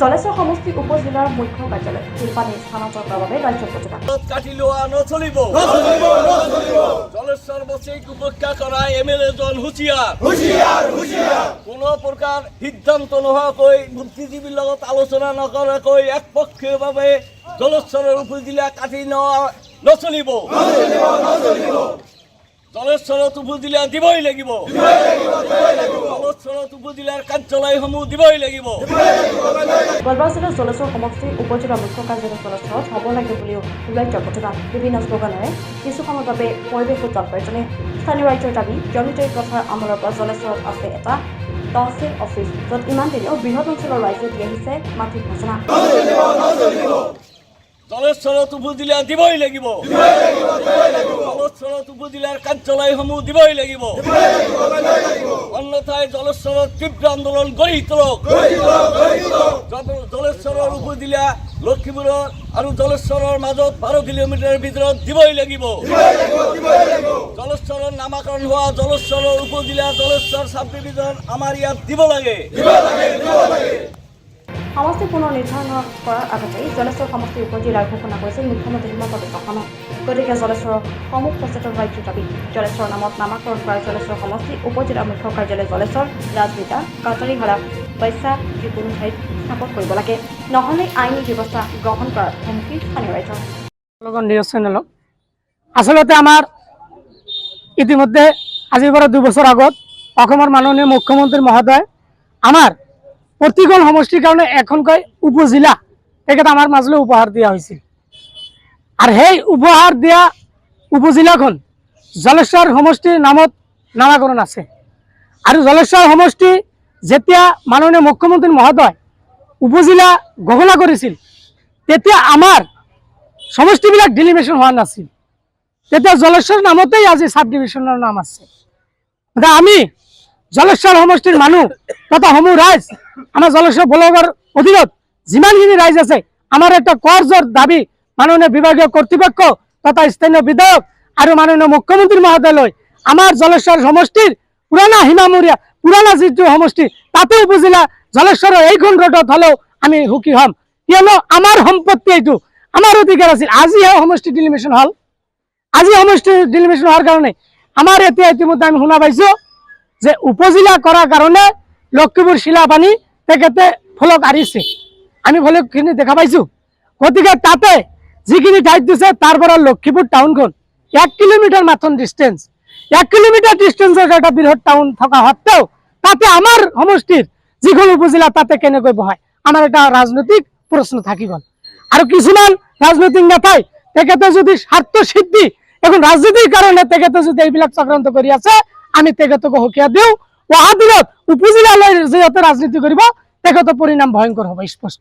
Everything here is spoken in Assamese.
জলেশ্বৰ সমষ্টি উপজিলাৰ মুখ্য কাৰ্যালয় শিলপানী স্থানান্তৰ কৰাৰ বাবে ৰাজ্য প্ৰতিবাদ কাটি লোৱা নচলিব জলেশ্বৰ বস্তিক উপেক্ষা কৰা এমএলএ জন হুঁচিয়াৰ কোনো প্ৰকাৰ সিদ্ধান্ত নোহোৱাকৈ বুদ্ধিজীৱীৰ লগত আলোচনা নকৰাকৈ একপক্ষীয়ভাৱে জলেশ্বৰৰ উপজিলা কাটি লোৱা নচলিব জলেশ্বৰত উপজিলা দিবই লাগিব জলেশ্বৰত উপজিলাৰ কাৰ্যালয়সমূহ দিবই লাগিব গোৱালপাৰা জিলাৰ জলেশ্বৰ সমষ্টি উপজিলা মুখ্য কাৰ্যালয় জলেশ্বৰত হ'ব লাগে বুলিও ৰাজ্যৰ প্ৰতিবাদ বিভিন্ন শ্লোগানেৰে কিছু সময়ৰ বাবে পৰিৱেশ উজ্জ্বল পৰ্যটনে স্থানীয় ৰাজ্যৰ দাবী জমিদাৰী প্ৰথাৰ আমলৰ পৰা জলেশ্বৰত আছে এটা তহচিল অফিচ য'ত ইমান দিনেও বৃহৎ অঞ্চলৰ ৰাইজে দি আহিছে মাটিৰ খাজনা জলেশ্বৰত উপজিলা দিবই লাগিব জলেশ্বৰত উপজিলাৰ কাৰ্যালয়সমূহ দিবই লাগিব অন্যথায় জলেশ্বৰত তীব্ৰ আন্দোলন গঢ়ি তোলক জলেশ্বৰৰ উপজিলা লক্ষীপুৰৰ আৰু জলেশ্বৰৰ মাজত 12 কিলোমিটাৰ ভিতৰত দিবই লাগিব জলেশ্বৰৰ নামাকৰণ হোৱা জলেশ্বৰৰ উপজিলা জলেশ্বৰ সাব ডিভিজন আমাৰ ইয়াত দিব লাগে সমষ্টি পুনৰ নিৰ্ধাৰণ কৰাৰ আগতেই জলেশ্বৰ সমষ্টি উপজিলাৰ ঘোষণা কৰিছিল মুখ্যমন্ত্ৰী হিমন্ত বিশ্ব শৰ্মাই গতিকে জলেশ্বৰৰ সমূহ সচেতন ৰাজ্যৰ দাবী জলেশ্বৰৰ নামত নামাকৰণ কৰা জলেশ্বৰ সমষ্টি উপজিলা মুখ্য কাৰ্যালয় জলেশ্বৰ ৰাজবিটা কাটাৰীহাৰা বৈশা যিকোনো ঠাইত স্থাপন কৰিব লাগে নহ'লে আইনী ব্যৱস্থা গ্ৰহণ কৰাৰ হুমকি স্থানীয় ৰাইজৰ নিউজ চেনেলক আচলতে আমাৰ ইতিমধ্যে আজিৰ পৰা 2 বছৰ আগত অসমৰ মাননীয় মুখ্যমন্ত্ৰী মহোদয় আমাৰ প্ৰতিখন সমষ্টিৰ কাৰণে এখনকৈ উপজিলা তেখেত আমাৰ মাজলৈ উপহাৰ দিয়া হৈছিল আৰু সেই উপহাৰ দিয়া উপজিলাখন জলেশ্বৰ সমষ্টিৰ নামত নামাকৰণ আছে আৰু জলেশ্বৰ সমষ্টি যেতিয়া মাননীয় মুখ্যমন্ত্ৰী মহোদয় উপজিলা ঘোষণা কৰিছিল তেতিয়া আমাৰ সমষ্টিবিলাক ডিলিমিনেশ্যন হোৱা নাছিল তেতিয়া জলেশ্বৰ নামতেই আজি সাব ডিভিজনৰ নাম আছে আমি জলেশ্বৰ সমষ্টিৰ মানুহ তথা সমূহ ৰাইজ আমাৰ জলেশ্বৰ ব্লকৰ অধীনত যিমানখিনি ৰাইজ আছে আমাৰ এটা কৰ্জৰ দাবী মাননীয় বিভাগীয় কৰ্তৃপক্ষ তথা স্থানীয় বিধায়ক আৰু মাননীয় মুখ্যমন্ত্ৰী মহোদয়লৈ আমাৰ জলেশ্বৰ সমষ্টিৰ পুৰণা হিমামূৰীয়া পুৰণা যিটো সমষ্টি তাতে উপজিলা জলেশ্বৰৰ এইখন ৰোডত হ'লেও আমি সুখী হ'ম কিয়নো আমাৰ সম্পত্তি এইটো আমাৰ অধিকাৰ আছিল আজিহে সমষ্টি ডিলিমিনেশ্যন হ'ল আজি সমষ্টি ডিলিমিনেশ্যন হোৱাৰ কাৰণে আমাৰ এতিয়া ইতিমধ্যে আমি শুনা পাইছো যে উপজিলা কৰাৰ কাৰণে লক্ষীপুৰ শিলাপানী তেখেতে ফলক আঁৰিছে আমি ফলকখিনি দেখা পাইছো গতিকে তাতে যিখিনি ঠাইত দিছে তাৰ পৰা লক্ষীপুৰ টাউনখন 1 কিলোমিটাৰ মাত্ৰ ডিষ্টেঞ্চ 1 কিলোমিটাৰ ডিষ্টেঞ্চৰ এটা বৃহৎ টাউন থকা সত্ত্বেও তাতে আমাৰ সমষ্টিৰ যিখন উপজিলা তাতে কেনেকৈ বহায় আমাৰ এটা ৰাজনৈতিক প্ৰশ্ন থাকি গ'ল আৰু কিছুমান ৰাজনৈতিক নেতাই তেখেতে যদি স্বাৰ্থ সিদ্ধি এখন ৰাজনীতিৰ কাৰণে তেখেতে যদি এইবিলাক চক্ৰান্ত কৰি আছে আমি তেখেতক হকিয়া দিওঁ অহা দিনত উপজিলালৈ যিহেতু ৰাজনীতি কৰিব তেখেতৰ পৰিণাম ভয়ংকৰ হ'ব স্পষ্ট